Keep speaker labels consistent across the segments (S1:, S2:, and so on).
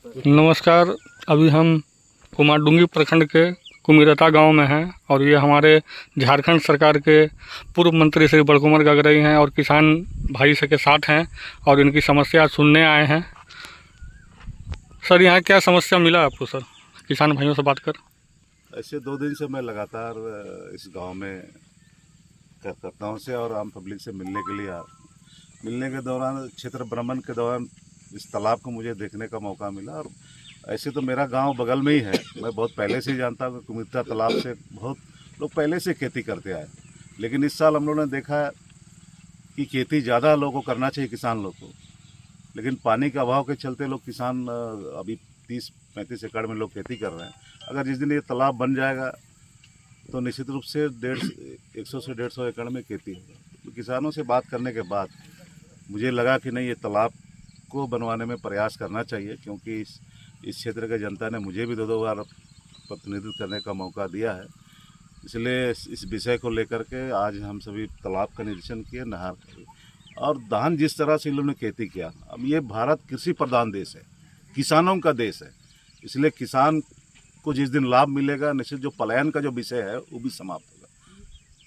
S1: नमस्कार। अभी हम कुमारडुंगी प्रखंड के कुमिरता गांव में हैं और ये हमारे झारखंड सरकार के पूर्व मंत्री श्री बड़कुमर गगरई हैं और किसान भाई से के साथ हैं और इनकी समस्या सुनने आए हैं। सर, यहाँ क्या समस्या मिला आपको सर, किसान भाइयों से बात कर?
S2: ऐसे 2 दिन से मैं लगातार इस गांव में कार्यकर्ताओं से और आम पब्लिक से मिलने के लिए मिलने के दौरान, क्षेत्र भ्रमण के दौरान इस तालाब को मुझे देखने का मौका मिला। और ऐसे तो मेरा गांव बगल में ही है, मैं बहुत पहले से ही जानता हूँ कि कुमिरता तालाब से बहुत लोग पहले से खेती करते आए, लेकिन इस साल हम लोगों ने देखा कि खेती ज़्यादा लोगों को करना चाहिए, किसान लोग को, लेकिन पानी के अभाव के चलते लोग किसान अभी 30-35 एकड़ में लोग खेती कर रहे हैं। अगर जिस दिन ये तालाब बन जाएगा तो निश्चित रूप से 100 से 150 एकड़ में खेती होगा। तो किसानों से बात करने के बाद मुझे लगा कि नहीं, ये तालाब को बनवाने में प्रयास करना चाहिए, क्योंकि इस क्षेत्र के जनता ने मुझे भी 2 बार प्रतिनिधित्व करने का मौका दिया है। इसलिए इस विषय को लेकर के आज हम सभी तालाब का निरीक्षण किए, नहर और धान जिस तरह से इन लोगों ने खेती किया। अब ये भारत कृषि प्रधान देश है, किसानों का देश है, इसलिए किसान को जिस दिन लाभ मिलेगा, निश्चित जो पलायन का जो विषय है वो भी समाप्त होगा।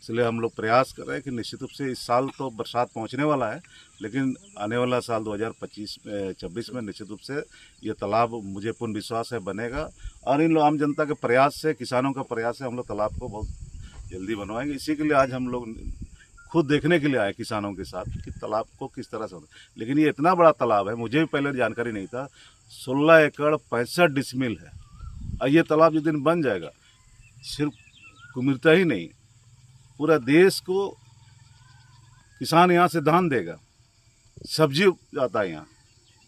S2: इसलिए हम लोग प्रयास कर रहे हैं कि निश्चित रूप से इस साल तो बरसात पहुंचने वाला है, लेकिन आने वाला साल 2025-26 में निश्चित रूप से ये तालाब, मुझे पूर्ण विश्वास है, बनेगा। और इन लोग आम जनता के प्रयास से, किसानों का प्रयास से हम लोग तालाब को बहुत जल्दी बनवाएंगे। इसी के लिए आज हम लोग खुद देखने के लिए आए किसानों के साथ कि तालाब को किस तरह से होना। लेकिन ये इतना बड़ा तालाब है, मुझे भी पहले जानकारी नहीं था। 16 एकड़ 65 डिसमिल है और ये तालाब जिस दिन बन जाएगा, सिर्फ कुमिरता ही नहीं, पूरा देश को किसान यहाँ से धान देगा, सब्जी जाता है यहाँ।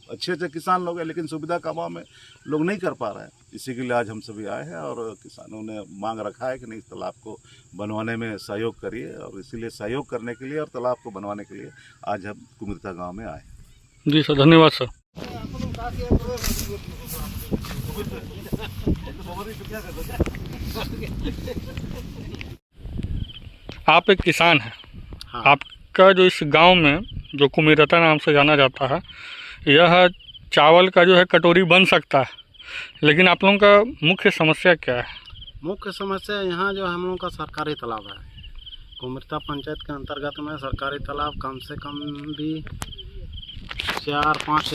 S2: अच्छे अच्छे किसान लोग हैं, लेकिन सुविधा का अभाव में लोग नहीं कर पा रहे हैं। इसी के लिए आज हम सभी आए हैं और किसानों ने मांग रखा है कि नहीं, इस तालाब को बनवाने में सहयोग करिए, और इसीलिए सहयोग करने के लिए और तालाब को बनवाने के लिए आज हम कुमिरता गांव में आए।
S1: जी सर, धन्यवाद सर। आप एक किसान हैं। हाँ। आपका जो इस गांव में जो कुमिरता नाम से जाना जाता है, यह चावल का जो है कटोरी बन सकता है, लेकिन आप लोगों का मुख्य समस्या क्या है?
S3: मुख्य समस्या यहाँ जो हम लोगों का सरकारी तालाब है, कुमिरता पंचायत के अंतर्गत में सरकारी तालाब कम से कम भी 4-5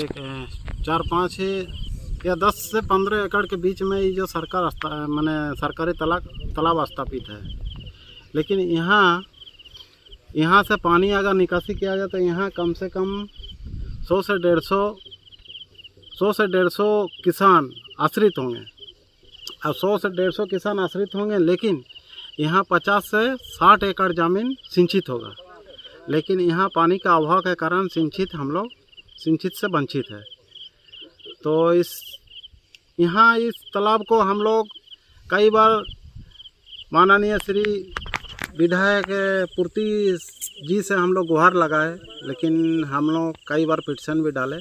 S3: या 10 से 15 एकड़ के बीच में ये जो सरकारी तालाब स्थापित है। लेकिन यहाँ से पानी अगर निकासी किया जाए तो यहाँ कम से कम 100 से 150 किसान आश्रित होंगे। अब 100 से 150 किसान आश्रित होंगे, लेकिन यहाँ 50 से 60 एकड़ ज़मीन सिंचित होगा। लेकिन यहाँ पानी का अभाव के कारण हम लोग सिंचित से वंचित है। तो इस तालाब को हम लोग कई बार माननीय श्री विधायक पूर्ति जी से हम लोग गुहार लगाए, लेकिन हम लोग कई बार पिटीशन भी डाले,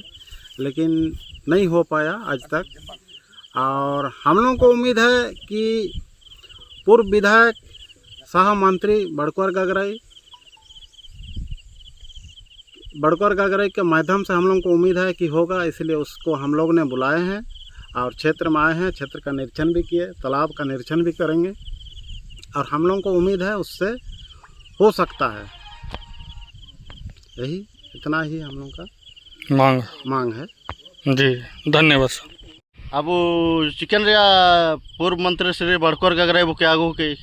S3: लेकिन नहीं हो पाया आज तक। और हम लोगों को उम्मीद है कि पूर्व विधायक सह मंत्री बड़कुमर गगरई के माध्यम से हम लोगों को उम्मीद है कि होगा, इसलिए उसको हम लोग ने बुलाए हैं और क्षेत्र में आए हैं। क्षेत्र का निरीक्षण भी किए, तालाब का निरीक्षण भी करेंगे और हम लोगों को उम्मीद है उससे हो सकता है। यही इतना ही हम लोगों का मांग है।
S1: जी धन्यवाद सर।
S4: अब चिकन पूर्व मंत्री श्री बड़कुमर गगरई बुके आगू के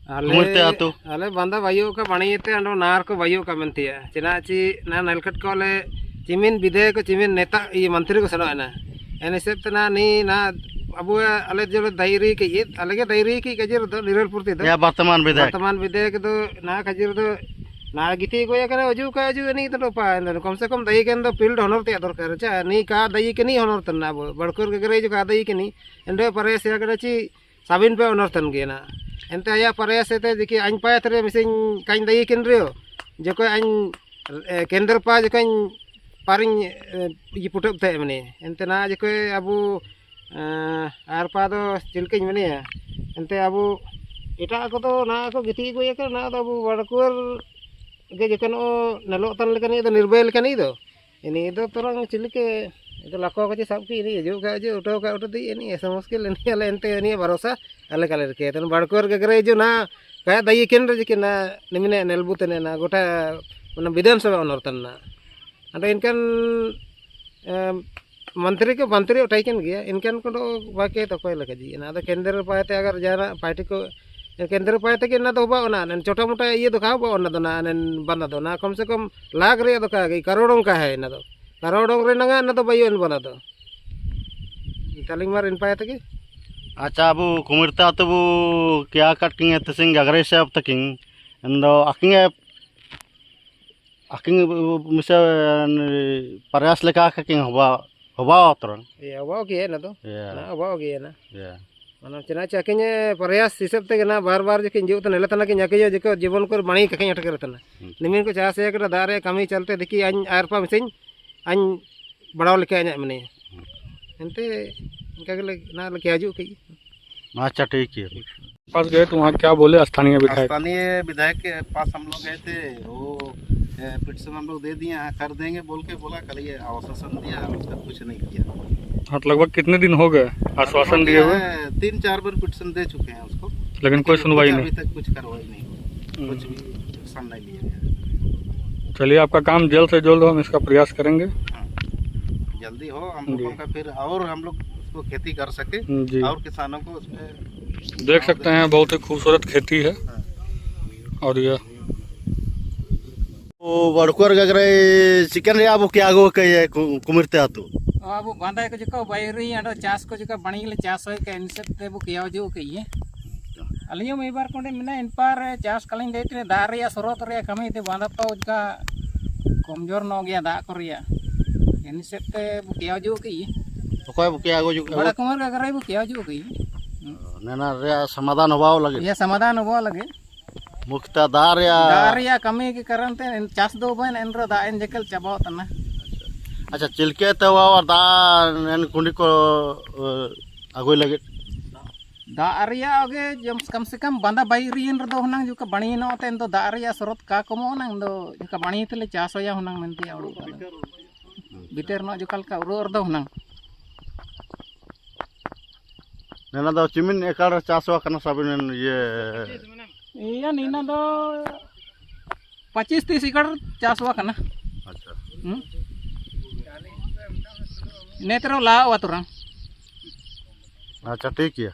S5: अले बंदा भाइयों का बणीते अंडो नार को भाइयों का मनती है चिना ची ना नलकट को ले चिमिन विधेयक को चिमिन नेता ये मंत्री को सनो ना एने से तना नहीं ना अब अले जो दायरी के ये अलग दायरी की कजर तो निरलपुरती दो
S4: या वर्तमान
S5: विधेयक तो ना कजर तो ना गीती को या करे अजू नहीं तो पाए कम से कम दही के अंदर फील्ड होनर ते दरकार चा नहीं का दही के नहीं होनर तना बड़कुमर गगरई जो का दही के नहीं एंडे परे से करे ची साबिन पे होनर तन गे ना एंते आया परे से ते देखिए आइन पाए थरे मिसिंग काइन दही केन रियो जो को आइन केंद्र पा जो काइन पारिंग ये पुटब थे मने एंते ना जो को अबू आर पा दो चिलकिन मने एंते अबू एटा को तो ना को गिती को ये ना तो अबू बड़कुमर गे जो कनो नलो तन लेकनी तो निर्भय लेकनी दो इनी दो तरंग चिलके itu lako ko sab ki ini jo ka jo uto di ini ऐसा मुश्किल नहीं अले एंते ini भरोसा अले कले के तन बड़कोर गगरे जो ना का दई केंद्र जे ना निमिने नेलबुतने ना गोटा मन विधानसभा अनरतन ना अरे इनकन मंत्री उठाइकन गया इनकन को बाकी तो कोई लगा जी ना तो केंद्र पाते अगर जाना पार्टी को केंद्र पाते कि ना तो बा ना छोटा मोटा ये तो खाओ बा ना बंदा दो ना कम से कम लाख रे तो का करोड़ों का है ना तो करोड़ों रे ना तो बायो बना दो तालिंग मार इन पाते कि
S4: अच्छा अब कुमिरता तो वो क्या कटिंग है तसिंग गगरे से अब तकिंग endo aking misa parehas leka kaking haba otron
S5: ya wow ki na to na wow ki na
S4: ya
S5: mana chena chakinya parehas hisab te na बार बार जे किन जेउ तने लतना कि नके जे को जीवन को मणि कखै अटक रतना निमिन को चास एक दारे कमी चलते देखी अन आरपा मिसिन अन बड़ाव लेके अन मने एंते इनका के ना लेके आजू की
S4: अच्छा ठीक है
S1: पास गए तो वहाँ क्या बोले स्थानीय विधायक?
S3: स्थानीय विधायक के पास हम लोग गए थे, वो पिटीशन हम लोग दे दिए हैं, कर देंगे बोल के बोला, कल ये आश्वासन दिया, उसका कुछ नहीं किया।
S1: हाँ, तो लगभग कितने दिन हो गए आश्वासन दिए हुए?
S3: 3-4 बार पिटीशन दे चुके हैं उसको,
S1: लेकिन कोई सुनवाई नहीं,
S3: अभी तक कुछ कार्रवाई नहीं, कुछ भी एक्शन नहीं लिया गया।
S1: चलिए, आपका काम जल्द से जल्द हो, हम इसका प्रयास करेंगे।
S3: जल्दी हो, हम लोगों का फिर और हम लोग उसको खेती कर सके
S1: जी।
S3: और किसानों को उसमें
S1: देख सकते हैं बहुत ही खूबसूरत खेती है। और यह
S4: वो बड़कोर गगरे चिकन रे अब क्या गो कहे कुमिरते आतो
S6: अब बांधा को जो बायरी आडो चास को जो बणी ले चास होय के इनसे वो किया जो कहिए अलियो में बार कोंडे मिना इन पार चास कलिंग देते दार या सरोत रे कमी ते बांधा तो उसका कमजोर न गया दा करिया इनसे ते वो किया जो कहिए
S4: कोई वो क्या गो जो
S6: बड़ा कुमार गगरे वो किया जो कहिए
S4: नेना रे समाधान होबाव लगे,
S6: ये समाधान होबा लगे
S4: मुक्ता दार या
S6: कमी के कारण ते चास दो बन एनरो दा इन जकल चबाव तना।
S4: अच्छा चिलके तो और दा एन कुंडी को आगोय लगे
S6: दा अरिया आगे जम कम से कम बांधा बायरियन रदो हनंग जो का बणी न ते दो दा अरिया स्रोत का कमो नंग दो जो का बणी तेले चास होया हनंग मेनती औरो बिटर न जो कल का औरो रदो हनंग
S4: नेना दो चिमिन एकड़ चासवा कना साबिन
S6: ये नीना दो 25-30 एकड़ चासवा कना।
S4: अच्छा
S6: नेत्रो ला वातुरंग।
S4: अच्छा ठीक है।